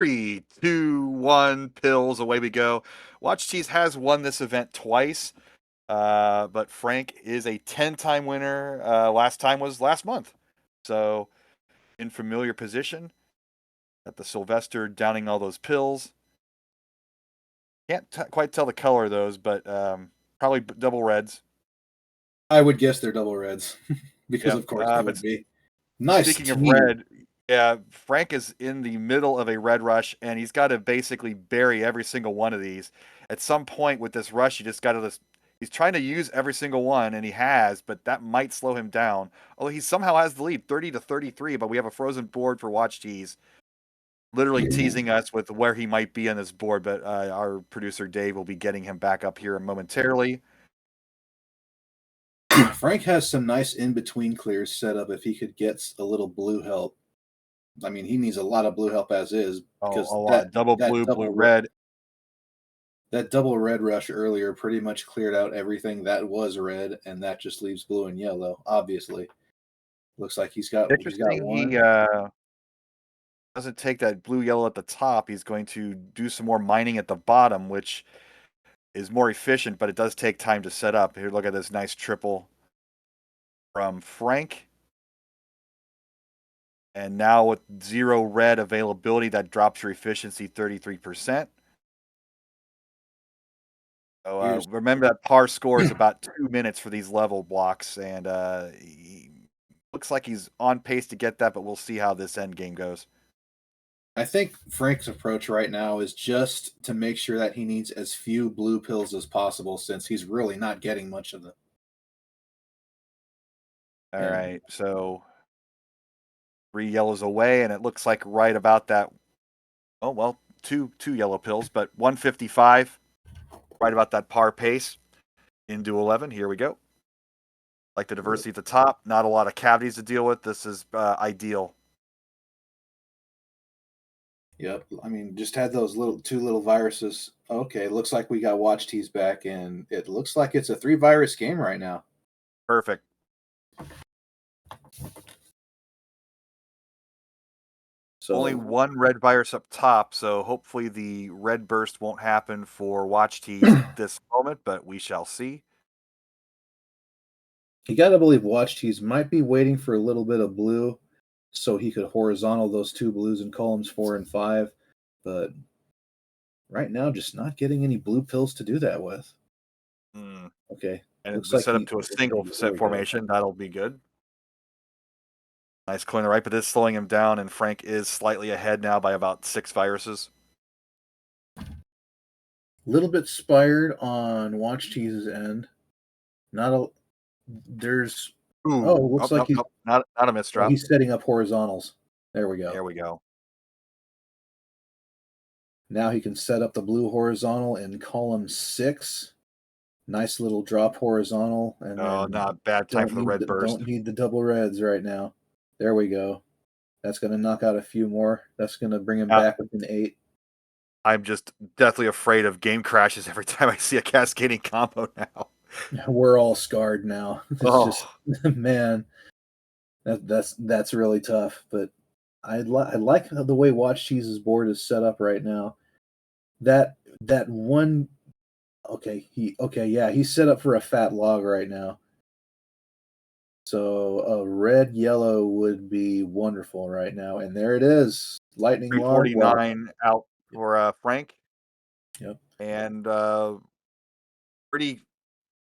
Three, two, one, pills, away we go. Watch Cheese has won this event twice, but Frank is a 10-time winner. Last time was last month. So, in familiar position at the Sylvester downing all those pills. Can't quite tell the color of those, but probably double reds. I would guess they're double reds because, Yep. of course, they But would be. Nice speaking of tea. red, yeah, Frank is in the middle of a red rush, and he's got to basically bury every single one of these. At some point with this rush, you just got to. He's trying to use every single one, and he has, but that might slow him down. Although he somehow has the lead, 30-33. But we have a frozen board for Watch Tease, literally teasing us with where he might be on this board. But our producer Dave will be getting him back up here momentarily. Frank has some nice in between clears set up if he could get a little blue help. I mean, he needs a lot of blue help as is Oh, a because lot. Double that blue, blue, red. that double red rush earlier pretty much cleared out everything that was red, and that just leaves blue and yellow. Obviously, looks like he's got Interesting. He one. doesn't take that blue yellow at the top. He's going to do some more mining at the bottom, which is more efficient, but it does take time to set up. Here, look at this nice triple from Frank. And now with zero red availability, that drops your efficiency 33%. So remember that par score is about 2 minutes for these level blocks, and he looks like he's on pace to get that, but we'll see how this end game goes. I think Frank's approach right now is just to make sure that he needs as few blue pills as possible, since he's really not getting much of them. All right, so 3 yellows away, and it looks like right about that. Oh well, two yellow pills, but 155, right about that par pace into 11. Here we go. Like the diversity at the top, not a lot of cavities to deal with. This is ideal. Yep. I mean, just had those two little viruses. Okay, looks like we got Watch Tees back, and it looks like it's a 3-virus game right now. Perfect. So only one red virus up top, so hopefully the red burst won't happen for Watch Tees at this moment, but we shall see. you got to believe Watch Tees might be waiting for a little bit of blue so he could horizontal those two blues in columns 4 and 5, but right now just not getting any blue pills to do that with. Okay. And Looks the like setup to a single set formation, that'll be good. Nice clean right, but this is slowing him down, and Frank is slightly ahead now by about 6 viruses. A little bit spired on Watch Tease's end. Not a there's Ooh, looks like he's not a misdrop. he's setting up horizontals. There we go. There we go. Now he can set up the blue horizontal in column 6. Nice little drop horizontal, and then not bad time for the red burst. Don't need the double reds right now. There we go. That's going to knock out a few more. That's going to bring him back within 8. I'm just deathly afraid of game crashes every time I see a cascading combo now. We're all scarred now. It's just man, that's really tough. But I like the way Watch Cheese's board is set up right now. That one, he's set up for a fat log right now. So a red yellow would be wonderful right now, and there it is, lightning log. 349 out for Frank. Yep, and pretty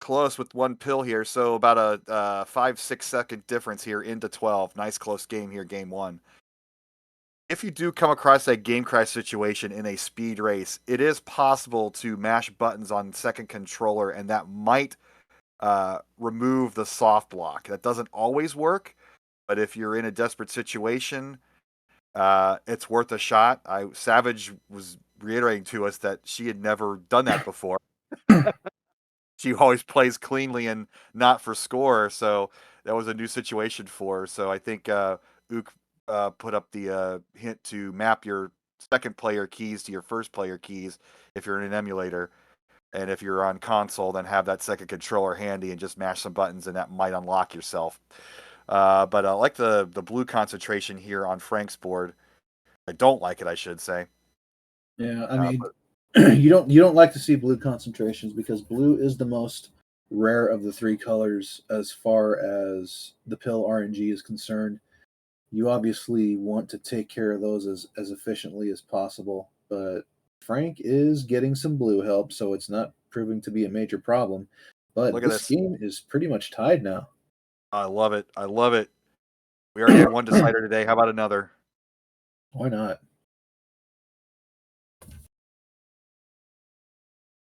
close with one pill here. So about a 5-6 second difference here into 12. Nice close game here, game 1. If you do come across that game crash situation in a speed race, it is possible to mash buttons on second controller, and that might remove the soft block. That doesn't always work, but if you're in a desperate situation, it's worth a shot. Savage was reiterating to us that she had never done that before. She always plays cleanly and not for score, so that was a new situation for her. So I think Ook put up the hint to map your second player keys to your first player keys if you're in an emulator. And if you're on console, then have that second controller handy and just mash some buttons, and that might unlock yourself. But I like the blue concentration here on Frank's board. I don't like it, I should say. Yeah, I But mean, you don't like to see blue concentrations because blue is the most rare of the three colors as far as the pill RNG is concerned. You obviously want to take care of those as efficiently as possible, but Frank is getting some blue help, so it's not proving to be a major problem. But look at this this. game is pretty much tied now. I love it. I love it. We already had one decider today. How about another? Why not?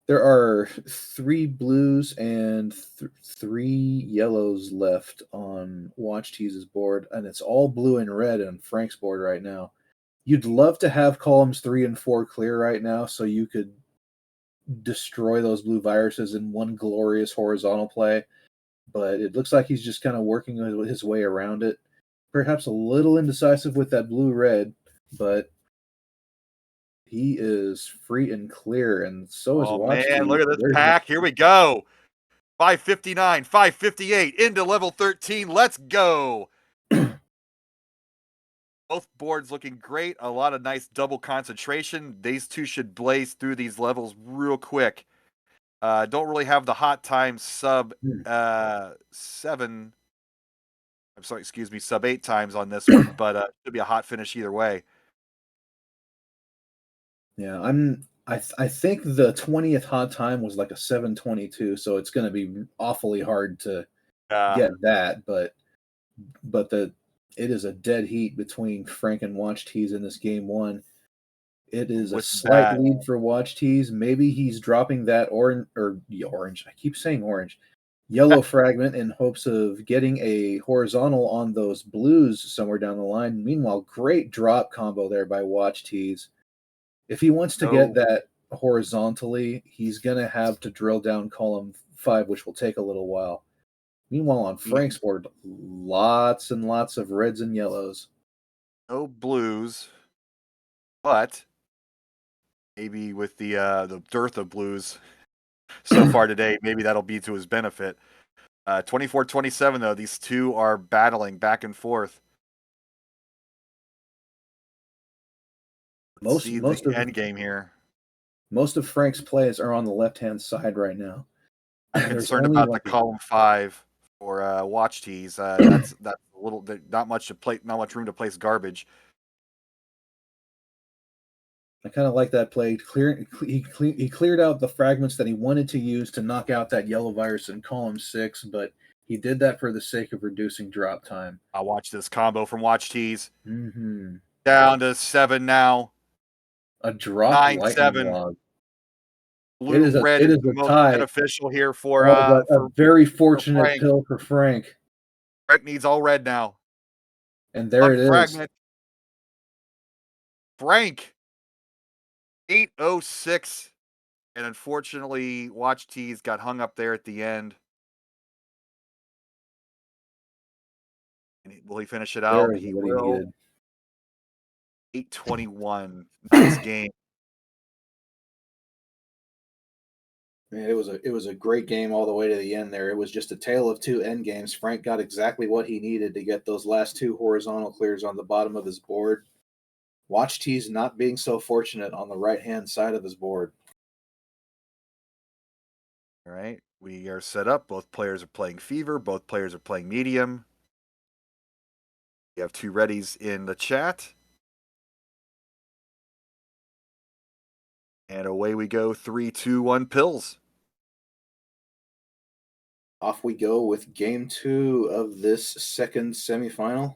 There are three blues and three yellows left on Watch Tease's board, and it's all blue and red on Frank's board right now. You'd love to have columns 3 and 4 clear right now so you could destroy those blue viruses in one glorious horizontal play, but it looks like he's just kind of working his way around it. Perhaps a little indecisive with that blue red, but he is free and clear, and so is Oh Watch man, look Tease. at this There's pack. Here we go. 559, 558 into level 13. Let's go. Both boards looking great. A lot of nice double concentration. These two should blaze through these levels real quick. Don't really have the hot time sub 7. I'm sorry, excuse me, sub 8 times on this one, but should be a hot finish either way. Yeah, I think the 20th hot time was like a 7:22, so it's going to be awfully hard to Uh, get that, but the it is a dead heat between Frank and Watch Tease in this game one. It is a with slight that, lead for Watch Tease. Maybe he's dropping that orange. I keep saying orange. Yellow fragment in hopes of getting a horizontal on those blues somewhere down the line. Meanwhile, great drop combo there by Watch Tease. If he wants to get no, that horizontally, he's going to have to drill down column 5, which will take a little while. Meanwhile, on Frank's board, lots and lots of reds and yellows. no blues, but maybe with the dearth of blues so far today, maybe that'll be to his benefit. 24-27 though, these two are battling back and forth. Let's Most see the most of end game here. most of Frank's plays are on the left-hand side right now. I'm There's concerned only about the like column 5 for watch tees. That's a little not much to play, not much room to place garbage. I kind of like that play. He cleared out the fragments that he wanted to use to knock out that yellow virus in column 6, but he did that for the sake of reducing drop time. I'll watch this combo from watch tees. Hmm. Down to 7 now. A drop lightning 9-7. log. Blue red It is is the a most tie. beneficial here for Oh, but a very for fortunate Frank. pill for Frank. Frank needs all red now. And there On it is. fragment, Frank 806. And unfortunately, watch tees got hung up there at the end. And will he finish it There out? is He what he will. needed. 821. Nice game. Man, it was a great game all the way to the end there. It was just a tale of two end games. Frank got exactly what he needed to get those last two horizontal clears on the bottom of his board. Watch T's not being so fortunate on the right hand side of his board. All right. We are set up. Both players are playing Fever. Both players are playing Medium. We have two readies in the chat. And away we go. 3, 2, 1 pills. Off we go with game 2 of this second semifinal. I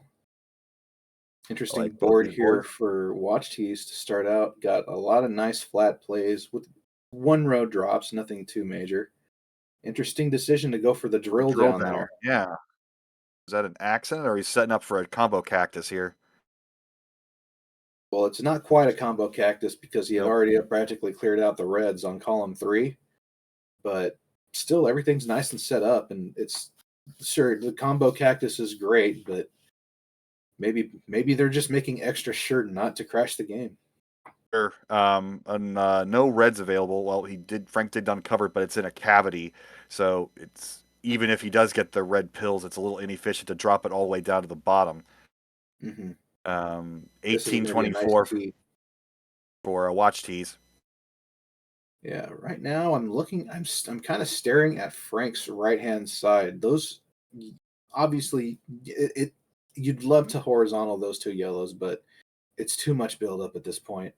Interesting like both board these here boards. for Watch Tees to start out. Got a lot of nice flat plays with one row drops, nothing too major. Interesting decision to go for the drill Drill down down. there. Yeah. Is that an accident or he's setting up for a combo cactus here? Well, it's not quite a combo cactus because he had Nope. already practically cleared out the reds on column 3, but still everything's nice and set up, and it's sure the combo cactus is great, but maybe they're just making extra sure not to crash the game. Sure. And no reds available. Well, Frank did uncover, but it's in a cavity. So it's even if he does get the red pills, it's a little inefficient to drop it all the way down to the bottom. Mm-hmm. This is going to be a nice 1824. tee. for a watch tease. Yeah, right now I'm looking. I'm kind of staring at Frank's right hand side. Those obviously it you'd love to horizontal those two yellows, but it's too much buildup at this point.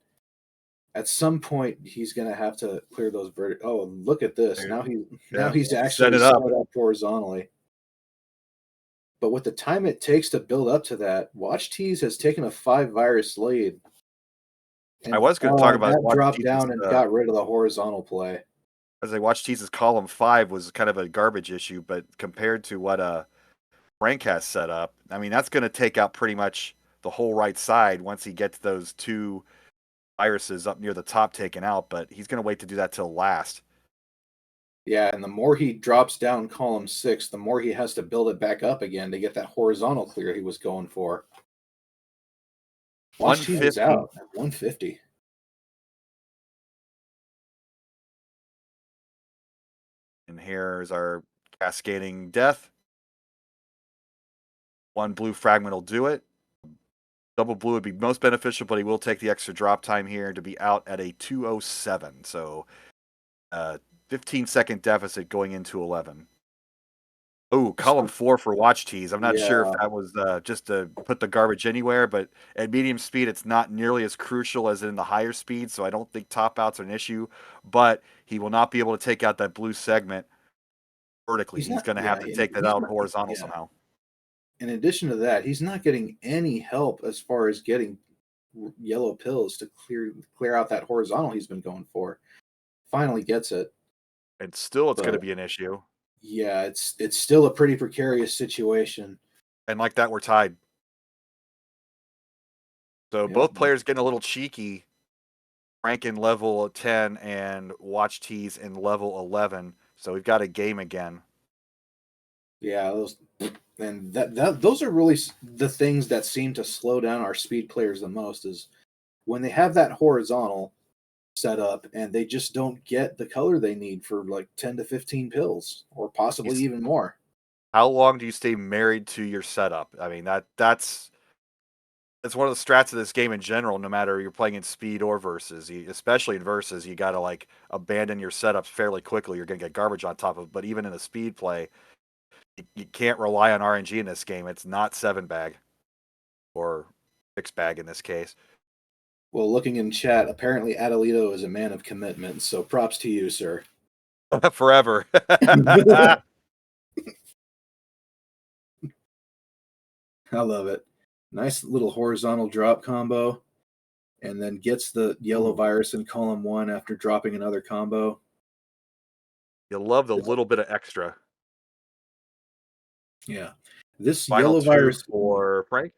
At some point, he's gonna have to clear those vertical. Oh, look at this! There- Now Yeah, he's set actually it set up. up horizontally. But with the time it takes to build up to that, Watch Tease has taken a 5 virus lead, I and was going to talk about that watch dropped teases. down and got rid of the horizontal play. As I watched teases, column 5 was kind of a garbage issue, but compared to what Frank has set up, I mean that's going to take out pretty much the whole right side once he gets those two viruses up near the top taken out. But he's going to wait to do that till last. Yeah, and the more he drops down column 6, the more he has to build it back up again to get that horizontal clear he was going for. Watch Tease is 150. out at 150. And here's our cascading death. One blue fragment will do it. Double blue would be most beneficial, but he will take the extra drop time here to be out at a 207. So 15-second deficit going into 11. Oh, column 4 for watch tees. I'm not sure if Yeah, that was just to put the garbage anywhere, but at medium speed, it's not nearly as crucial as in the higher speed, so I don't think top outs are an issue. But he will not be able to take out that blue segment vertically. he's He's not. going to Yeah, have to take that he's out not. horizontal Yeah. somehow. In addition to that, he's not getting any help as far as getting yellow pills to clear out that horizontal he's been going for. Finally gets it, And still, it's going to but be an issue. yeah, it's still a pretty precarious situation. And like that, we're tied. So Yep. both players getting a little cheeky. Frank in level 10 and watch tees in level 11. So we've got a game again. Yeah, those are really the things that seem to slow down our speed players the most is when they have that horizontal set up and they just don't get the color they need for like 10 to 15 pills or possibly He's, even more. how long do you stay married to your setup? I mean, that's one of the strats of this game in general. No matter you're playing in speed or versus, especially in versus, you got to like abandon your setups fairly quickly. You're gonna get garbage on top of it. But even in a speed play, you can't rely on RNG in this game. It's not 7 bag or 6 bag in this case. Well, looking in chat, apparently Adelito is a man of commitment, so props to you, sir. Forever. I love it. Nice little horizontal drop combo, and then gets the yellow Ooh, virus in column 1 after dropping another combo. you love the little bit of extra. Yeah. This Final yellow two virus for Frank.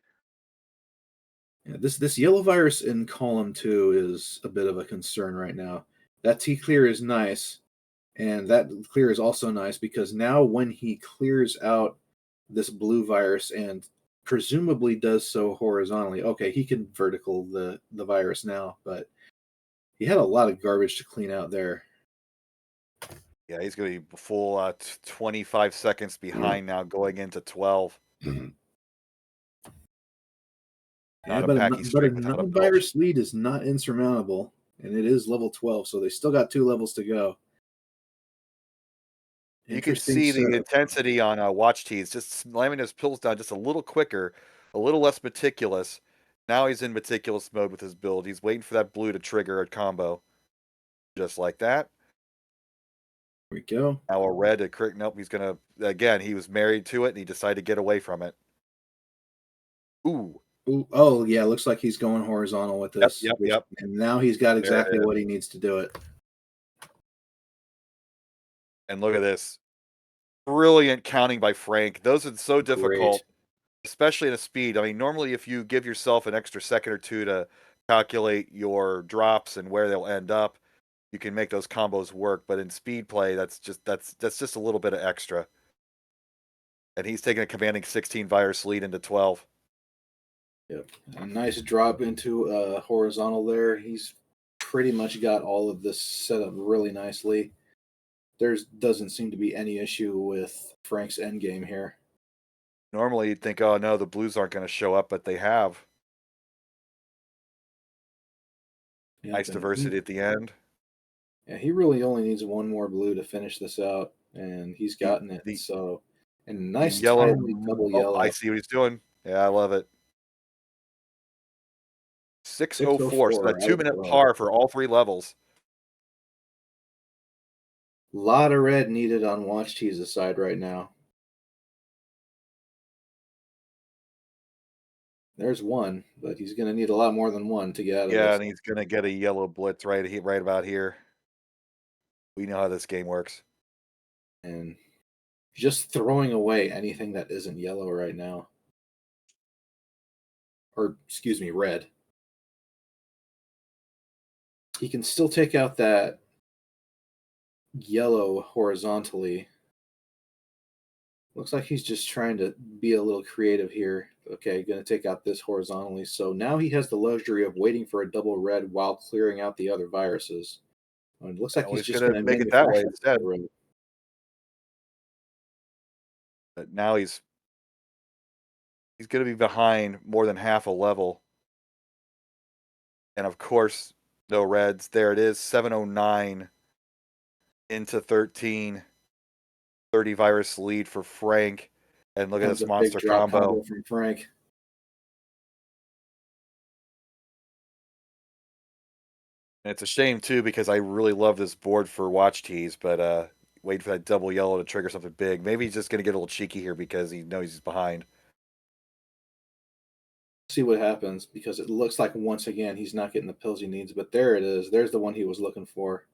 Yeah, this yellow virus in column 2 is a bit of a concern right now. That T clear is nice, and that clear is also nice because now when he clears out this blue virus and presumably does so horizontally, okay, he can vertical the virus now, but he had a lot of garbage to clean out there. Yeah, he's going to be full 25 seconds behind now going into 12. Yeah, Not a packy but a straight without a belch. non-virus lead is not insurmountable, and it is level 12, so they still got 2 levels to go. You can Interesting see the setup. intensity on watch tees, just slamming his pills down just a little quicker, a little less meticulous. Now he's in meticulous mode with his build. He's waiting for that blue to trigger a combo. Just like that. Here we go. Now a red to crit. Nope, he's going to, again, he was married to it and he decided to get away from it. Ooh. Ooh, oh yeah, looks like he's going horizontal with Yep, this, yep, yep. and now he's got There it exactly is. what he needs to do it. And look at this. Brilliant counting by Frank. Those are so Great. difficult, especially in a speed. I mean, normally if you give yourself an extra second or two to calculate your drops and where they'll end up, you can make those combos work. But in speed play, that's just a little bit of extra. And he's taking a commanding 16 virus lead into 12. Yep. A nice drop into horizontal there. He's pretty much got all of this set up really nicely. There doesn't seem to be any issue with Frank's endgame here. Normally you'd think, oh no, the blues aren't going to show up, but they have. Yep, Nice diversity at the end. yeah, he really only needs one more blue to finish this out, and he's The gotten it. the So, and the nice yellow. timely double Oh, I yellow. see what he's doing. Yeah, I love it. 6:04. So that 6:04 out of 2-minute 12. par for all three levels. Lot of red needed on Watch Cheese's side right now. There's one, but he's going to need a lot more than one to get out of Yeah, this. and he's gonna get a yellow blitz right about here. We know how this game works. And just throwing away anything that isn't yellow right now. Or, excuse me, red. He can still take out that yellow horizontally. Looks like he's just trying to be a little creative here. Okay, going to take out this horizontally. So now he has the luxury of waiting for a double red while clearing out the other viruses. And it looks like And he's he's just gonna going to make it that way manufacture instead. the red. But now he's gonna be behind more than half a level. And of course, no reds. There it is, 7:09 into 13. 30 virus lead for Frank. And look at Comes this a big monster drop combo. combo from Frank. And it's a shame too because I really love this board for watch tees, but wait for that double yellow to trigger something big. Maybe he's just gonna get a little cheeky here because he knows he's behind. See what happens because it looks like once again he's not getting the pills he needs. But there it is. There's the one he was looking for.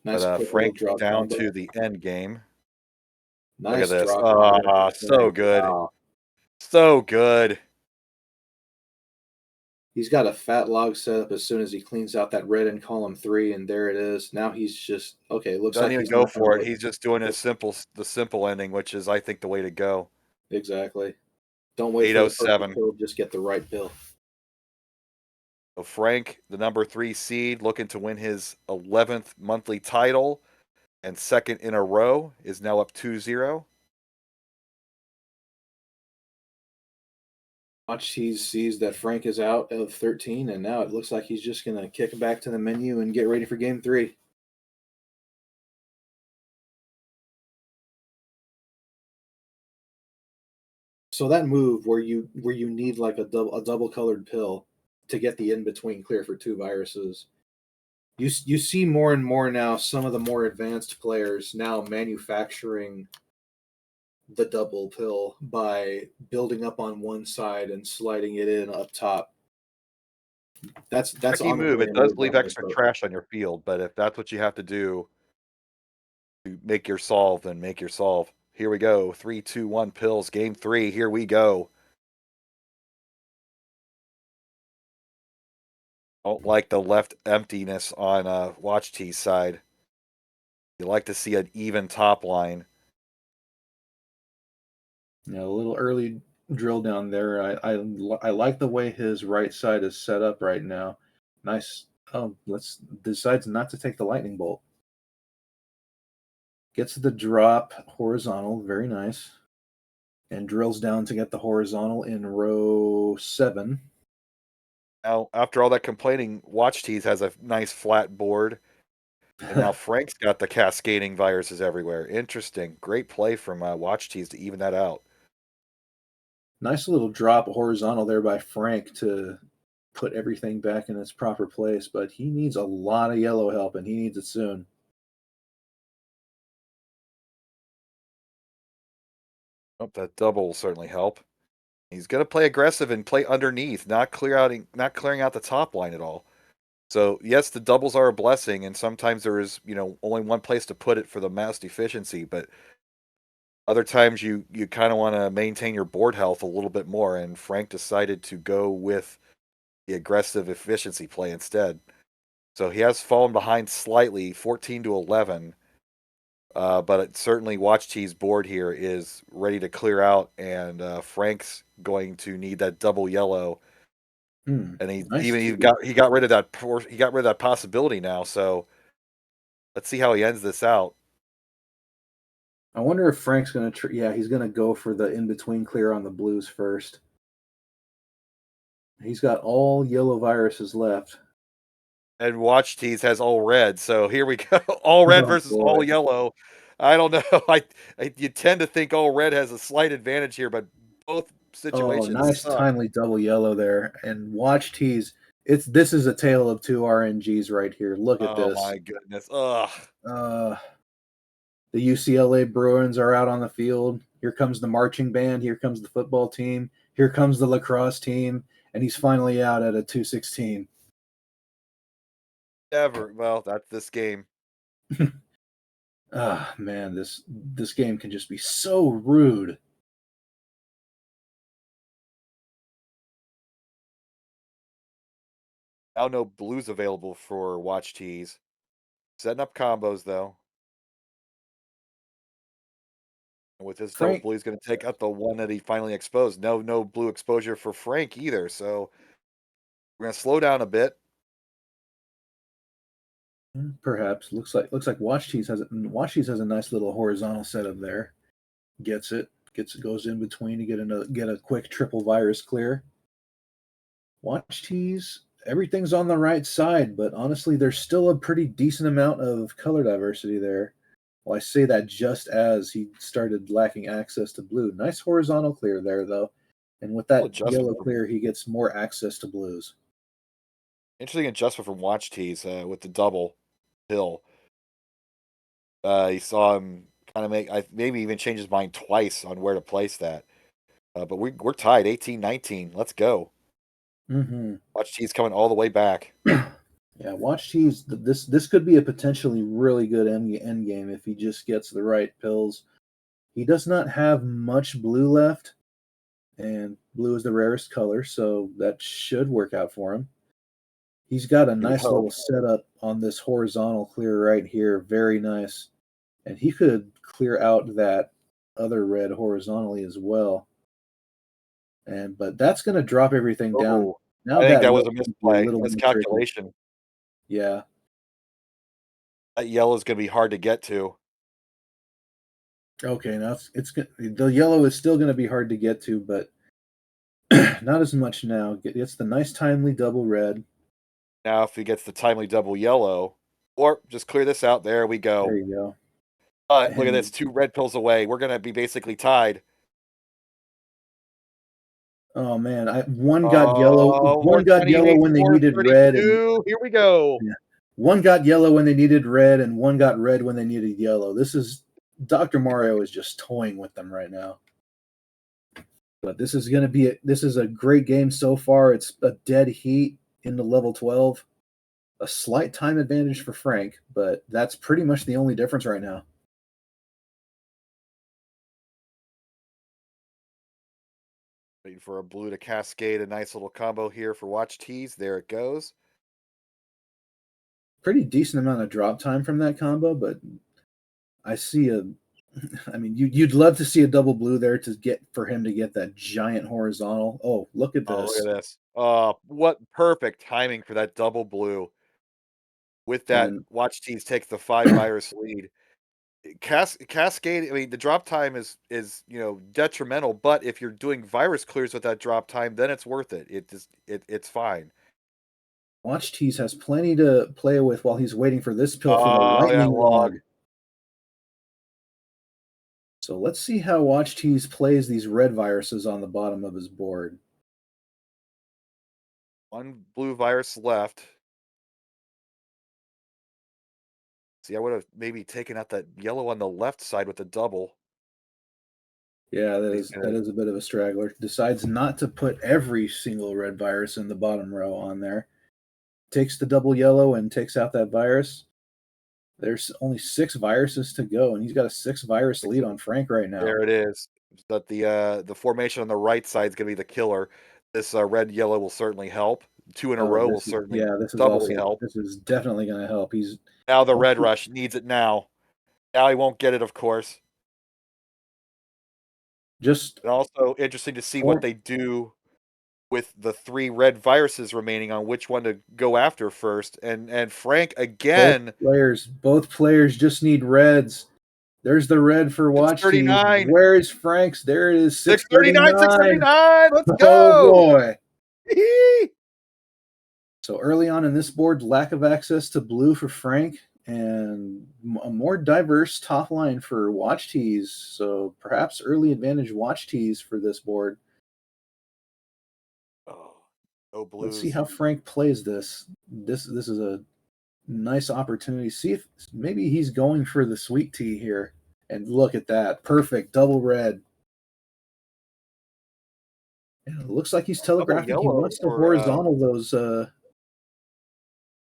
Nice But quick little Frank drop down combo. to the end game. Look at Nice this. drop combo Ah, from so Frank. good. Wow. So good. He's got a fat log set up as soon as he cleans out that red in column 3, and there it is. Now he's just okay. Looks Doesn't like even he's go not going to for it. look He's just doing nope, the simple ending, which is I think the way to go. exactly. Don't wait for the perfect 8:07. pill. Just get the right pill. So Frank, the number 3 seed, looking to win his 11th monthly title and second in a row, is now up 2-0. Watch he sees that Frank is out of 13, and now it looks like he's just going to kick back to the menu and get ready for game 3. So that move where you need like a double colored pill to get the in between clear for two viruses. You see more and more now some of the more advanced players now manufacturing the double pill by building up on one side and sliding it in up top. That's Tricky move. honestly It a does really leave dumb extra approach. trash on your field, but if that's what you have to do to make your solve, then make your solve. Here we go. 3-2-1 pills. Game 3. Here we go. Don't like the left emptiness on Watch T's side. You like to see an even top line. Yeah, a little early drill down there. I like the way his right side is set up right now. Nice. Oh, let's decides not to take the lightning bolt. Gets the drop horizontal, very nice, and drills down to get the horizontal in row 7. Now, after all that complaining, Watch T's has a nice flat board. And now Frank's got the cascading viruses everywhere. Interesting. Great play from Watch T's to even that out. Nice little drop horizontal there by Frank to put everything back in its proper place, but he needs a lot of yellow help, and he needs it soon. Oh, that double will certainly help. He's going to play aggressive and play underneath, not clearing out the top line at all. So yes, the doubles are a blessing, and sometimes there is only one place to put it for the most efficiency. But other times you kind of want to maintain your board health a little bit more. And Frank decided to go with the aggressive efficiency play instead. So he has fallen behind slightly, 14-11. But certainly Watch T's board here is ready to clear out, and Frank's going to need that double yellow. And Nice he got rid of that possibility now. So let's see how he ends this out. I wonder if Frank's gonna. Yeah, he's gonna go for the in between clear on the blues first. He's got all yellow viruses left. And Watch Tees has all red, so here we go. All red Oh versus all boy. yellow. I don't know. You tend to think all red has a slight advantage here, but both Oh, situations nice suck. timely double yellow there. And watch tease. This is a tale of two RNGs right here. Look at Oh this. my goodness. Ugh. Uh, the UCLA Bruins are out on the field. Here comes the marching band. Here comes the football team. Here comes the lacrosse team. And he's finally out at a 216. Never. Well, that's this game. Ah, man, this game can just be so rude. Now no blues available for Watch Tees. Setting up combos though. And with this double Frank, blue, he's going to take out the one that he finally exposed. No blue exposure for Frank either. So we're going to slow down a bit. perhaps looks like Watch Cheese has a nice little horizontal setup there. Gets it, goes in between to get a quick triple virus clear. Watch Cheese, everything's on the right side, but honestly, there's still a pretty decent amount of color diversity there. Well, I say that just as he started lacking access to blue. Nice horizontal clear there, though. And with Little that adjustment yellow from clear, he gets more access to blues. interesting adjustment from Watch Tees with the double hill. You saw him kind of maybe even change his mind twice on where to place that. But we're tied 18-19. Let's go. Hmm. Watch Tees coming all the way back. Yeah, Watch Cheese. This could be a potentially really good end game if he just gets the right pills. He does not have much blue left, and blue is the rarest color, so that should work out for him. He's got a You would nice hope. little setup on this horizontal clear right here. Very nice. And he could clear out that other red horizontally as well. But that's going to drop everything down. Oh, Now I think that that red was a can be a misplay, little more tricky. miscalculation. Yeah. That yellow is going to be hard to get to. Okay. Now the yellow is still going to be hard to get to, but not as much now. It's the nice timely double red. Now, if he gets the timely double yellow, or just clear this out, there we There go. you go. But look at this, And 2 red pills away. We're gonna be basically tied. oh man, one got yellow. Oh, One got yellow when they needed red, and 4:32. Here we go. yeah. One got yellow when they needed red, and one got red when they needed yellow. This is Dr. Mario is just toying with them right now. But this is a great game so far. It's a dead heat into level 12. A slight time advantage for Frank, but that's pretty much the only difference right now. Waiting for a blue to cascade a nice little combo here for Watch Tees. There it goes. Pretty decent amount of drop time from that combo, but I see a I mean, you'd love to see a double blue there to get for him to get that giant horizontal. Oh, look at Oh, look this. at this. What perfect timing for that double blue. With that, And Watch Tees takes the 5 virus lead. Cascade, I mean, the drop time is, detrimental, but if you're doing virus clears with that drop time, then it's worth it. It's fine. Watch Tease has plenty to play with while he's waiting for this pill for the Oh, that lightning log. log. So let's see how Watch Tease plays these red viruses on the bottom of his board. 1 blue virus left. See, I would have maybe taken out that yellow on the left side with the double. Yeah, He's that gonna is a bit of a straggler. Decides not to put every single red virus in the bottom row on there. Takes the double yellow and takes out that virus. There's only 6 viruses to go, and he's got a 6 virus lead on Frank right now. there it is. But the formation on the right side is gonna be the killer. This, red yellow will certainly help. 2 in a Oh, row will certainly doubly help. this is definitely going to help. He's Now the red also rush needs it now. Now he won't get it, of course. just And also interesting to see what form they do with the 3 red viruses remaining on which one to go after first. And Frank again, both players just need reds. There's the red for watch tees. 639. Where is Frank's? There it is, 639, 639. 639. Let's Oh go. boy. Hee-hee. So early on in this board, lack of access to blue for Frank and a more diverse top line for watch tees. So perhaps early advantage watch tees for this board. Oh, no Let's see blues. how Frank plays this. This is a nice opportunity. See if maybe he's going for the sweet tea here. And look at that. Perfect. Double red. And it looks like he's Double telegraphing he yellow wants to for horizontal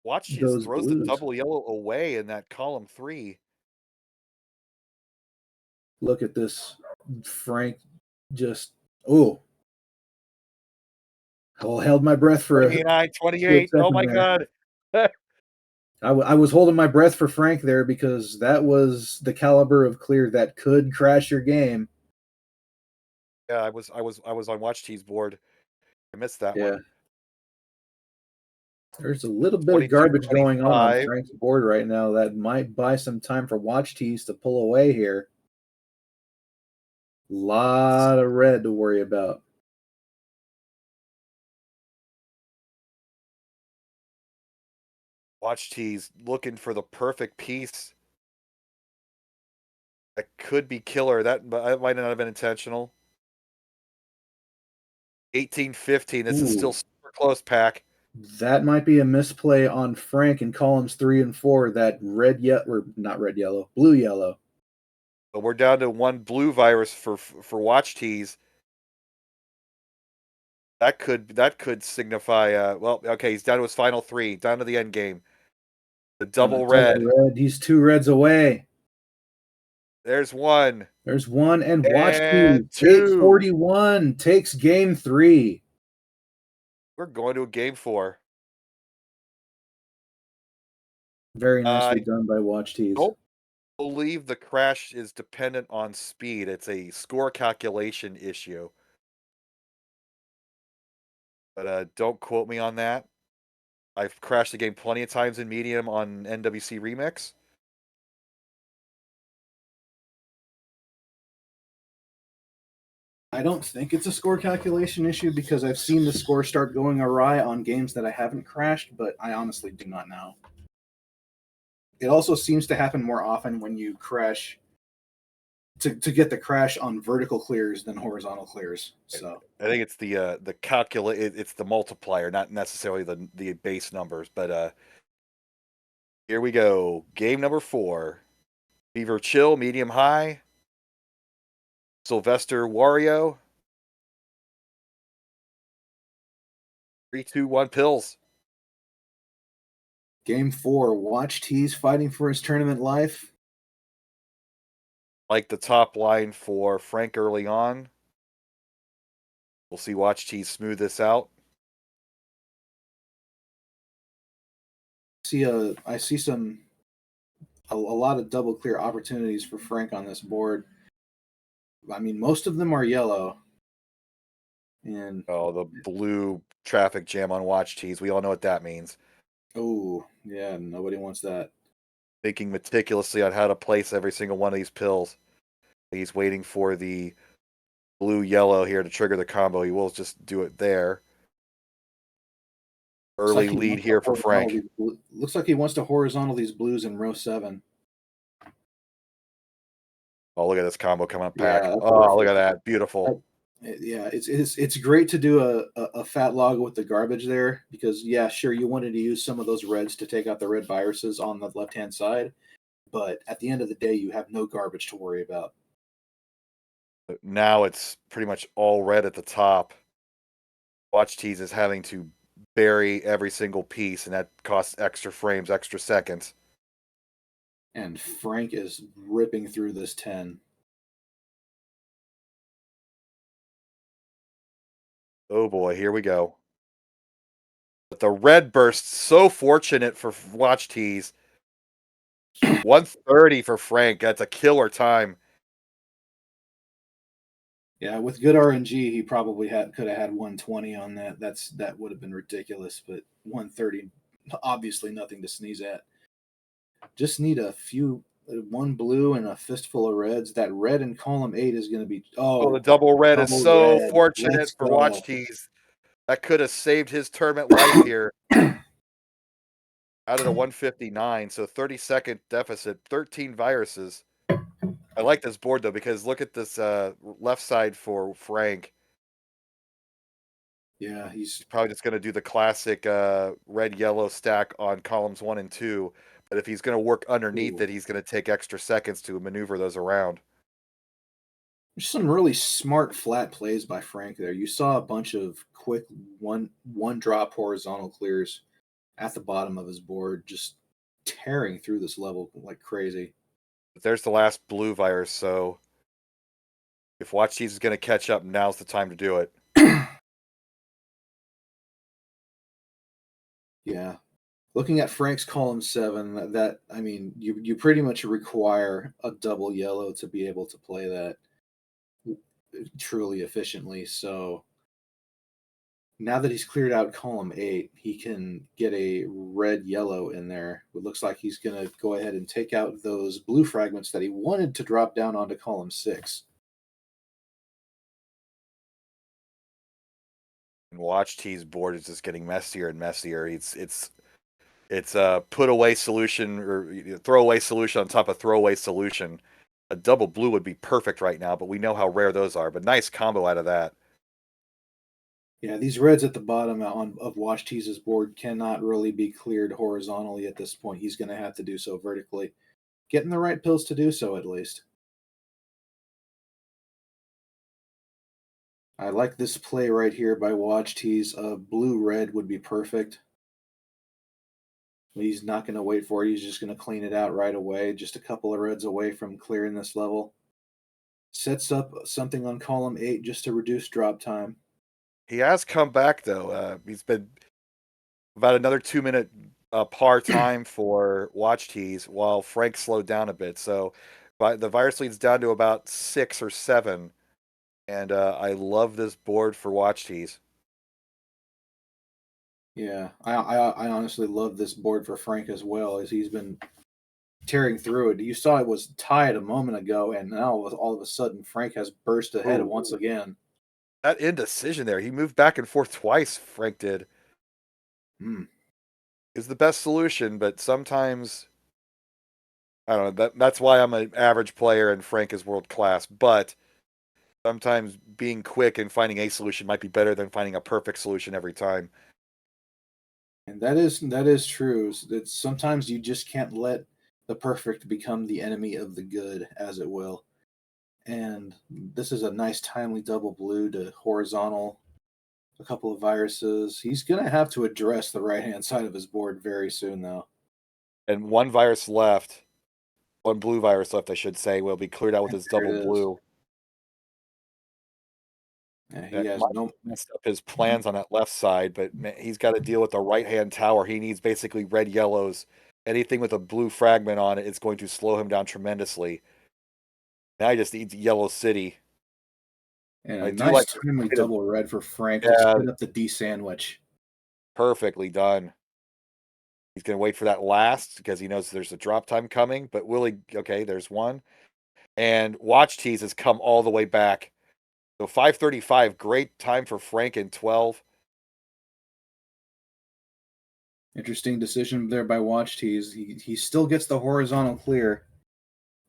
watch tees. those Throws the blues. double yellow away in that column 3. Look at this. Frank just held my breath for a 29, good 28. Oh second my there. god. I was holding my breath for Frank there because that was the caliber of clear that could crash your game. Yeah, I was on watch tees board. I missed that Yeah. one. There's a little bit of 22, garbage going on 25. Frank's board right now that might buy some time for watch tees to pull away here. Lot of red to worry about. Watch tees looking for the perfect piece. That could be killer. That might not have been intentional. 18, 15. This is still Ooh, super close, Pack. that might be a misplay on Frank in columns 3 and 4. That red yellow, or not red yellow, blue yellow. But we're down to one blue virus for watch tees. That could signify well, okay, he's down to his final 3, down to the end game. The And the double double red. red. He's 2 reds away. There's one. There's one, and watch And tees. 2. 841 takes game 3. We're going to a game 4. Very nicely I done by watch tees. don't believe the crash is dependent on speed. It's a score calculation issue. But don't quote me on that. I've crashed the game plenty of times in medium on NWC Remix. I don't think it's a score calculation issue because I've seen the score start going awry on games that I haven't crashed, but I honestly do not know. It also seems to happen more often when you crash to get the crash on vertical clears than horizontal clears. So I think it's it's the multiplier, not necessarily the base numbers. But here we go. Game number 4. Beaver Chill, medium high. Sylvester Wario. 3, 2, 1 pills. game 4, watch tees fighting for his tournament life. Like the top line for Frank early on. We'll see watch tees smooth this out. I see a lot of double clear opportunities for Frank on this board. I mean, most of them are yellow. And Oh, the blue traffic jam on watch tees. We all know what that means. oh, yeah, nobody wants that. Thinking meticulously on how to place every single one of these pills. He's waiting for the blue yellow here to trigger the combo. He will just do it there. Early lead here for Frank. Looks like he wants to horizontal these blues in row 7. Oh, look at this combo coming up, Pack. Yeah, that's Oh, look perfect. at that. Beautiful. Yeah, it's great to do a fat log with the garbage there because yeah, sure you wanted to use some of those reds to take out the red viruses on the left hand side, but at the end of the day, you have no garbage to worry about. But now it's pretty much all red at the top. Watch tees is having to bury every single piece, and that costs extra frames, extra seconds. And Frank is ripping through this 10. Oh boy, here we go. But the red burst, so fortunate for watch tees. 130 for Frank. That's a killer time. Yeah, with good RNG, he probably could have had 120 on that. That would have been ridiculous, but 130, obviously nothing to sneeze at. Just need a few one blue and a fistful of reds. That red in column 8 is going to be Oh, the double red is double so red. fortunate Let's for Watch go. Tees. That could have saved his tournament life here. Out at a 159, so 30-second deficit, 13 viruses. I like this board though because look at this left side for Frank. Yeah, He's probably just going to do the classic red yellow stack on columns 1 and 2. But if he's going to work underneath ooh. it, he's going to take extra seconds to maneuver those around. There's some really smart flat plays by Frank there. You saw a bunch of quick one drop horizontal clears at the bottom of his board, just tearing through this level like crazy. But there's the last blue virus, so if Watch Tees is going to catch up, now's the time to do it. Yeah. Looking at Frank's column 7, that I mean, you pretty much require a double yellow to be able to play that truly efficiently. So now that he's cleared out column 8, he can get a red yellow in there. It looks like he's going to go ahead and take out those blue fragments that he wanted to drop down onto column 6. And Watch Tees board is just getting messier and messier. It's a put away solution or throwaway solution on top of throwaway solution. A double blue would be perfect right now, but we know how rare those are. But nice combo out of that. Yeah, these reds at the bottom of Wash Tease's board cannot really be cleared horizontally at this point. He's going to have to do so vertically. Getting the right pills to do so, at least. I like this play right here by Watch Tease. Blue-red would be perfect. He's not going to wait for it. He's just going to clean it out right away. Just a couple of reds away from clearing this level. Sets up something on column 8 just to reduce drop time. He has come back though. He's been about another 2-minute par time for Watch Tees while Frank slowed down a bit. So the virus leads down to about 6 or 7. And I love this board for Watch Tees. Yeah, I honestly love this board for Frank as well, as he's been tearing through it. You saw it was tied a moment ago, and now all of a sudden Frank has burst ahead Ooh, once again. that indecision there. He moved back and forth twice, Frank did. Hmm. Is the best solution, but sometimes I don't know. That's why I'm an average player and Frank is world class. But sometimes being quick and finding a solution might be better than finding a perfect solution every time. And that is true. That sometimes you just can't let the perfect become the enemy of the good, as it will. And this is a nice timely double blue to horizontal a couple of viruses. He's gonna have to address the right hand side of his board very soon, though. And one virus left, one blue virus left, I should say, will be cleared out with And his there double it is. blue. Yeah, he That has might no. mess up his plans on that left side, but he's got to deal with the right hand tower. He needs basically red yellows. Anything with a blue fragment on it is going to slow him down tremendously. Now he just needs Yellow City. And a I do nice like timely the double red for Frank to yeah, set up the D sandwich. perfectly done. He's going to wait for that last because he knows there's a drop time coming. But will he? Okay, there's one. And Watch Tease has come all the way back. So 5:35, great time for Frank in 12. Interesting decision there by Watch Tease. He still gets the horizontal clear,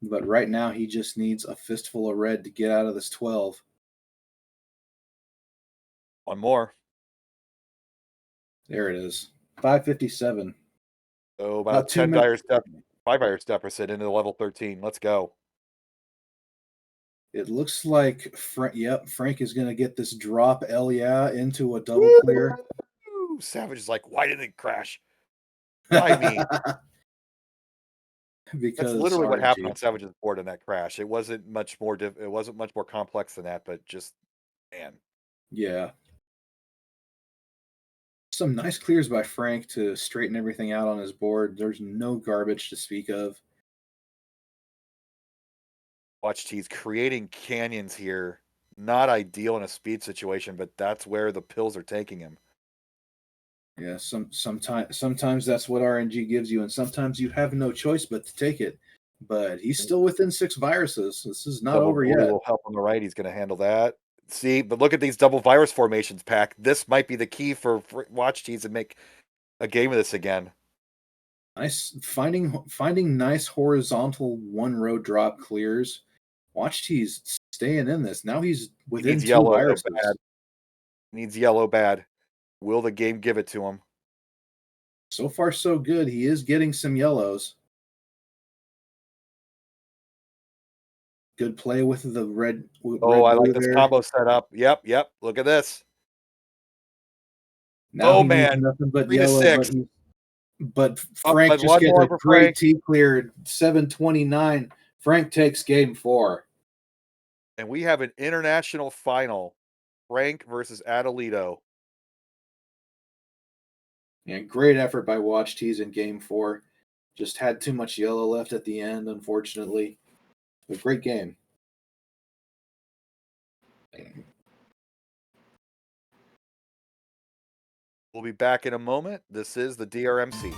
but right now he just needs a fistful of red to get out of this 12. One more. There it is. 557. So about a About 2 10 minutes. dire step, 5 dire deficit into level 13. Let's go. It looks like Frank is going to get this drop L yeah into a double clear. Woo! Savage is like, why didn't it crash? Why me? That's Because literally what happened on RNG. Savage's board in that crash. It wasn't much more it wasn't much more complex than that, but just man. Yeah. Some nice clears by Frank to straighten everything out on his board. There's no garbage to speak of. Watch T's creating canyons here. Not ideal in a speed situation, but that's where the pills are taking him. Yeah, sometimes that's what RNG gives you, and sometimes you have no choice but to take it. but he's still within 6 viruses. This is not Double over blue yet. will help on the right. He's going to handle that. See, but look at these double virus formations, Pack. This might be the key for Watch Tees to make a game of this again. Nice finding nice horizontal one row drop clears. Watch he's staying in this. Now he's He within needs 2 yellow though bad. viruses. Needs yellow bad. Will the game give it to him? So far so good. He is getting some yellows. Good play with the red Oh, red I like blue this there. combo setup. Yep. Look at this. Now Oh he needs man, nothing but 3 to yellow, 6. but Up Frank by just one getting more a for great Frank. T cleared 729. Frank takes game 4. And we have an international final. Frank versus Adelito. And great effort by Watch Tees in game 4. Just had too much yellow left at the end, unfortunately. A great game. We'll be back in a moment. This is the DrMC.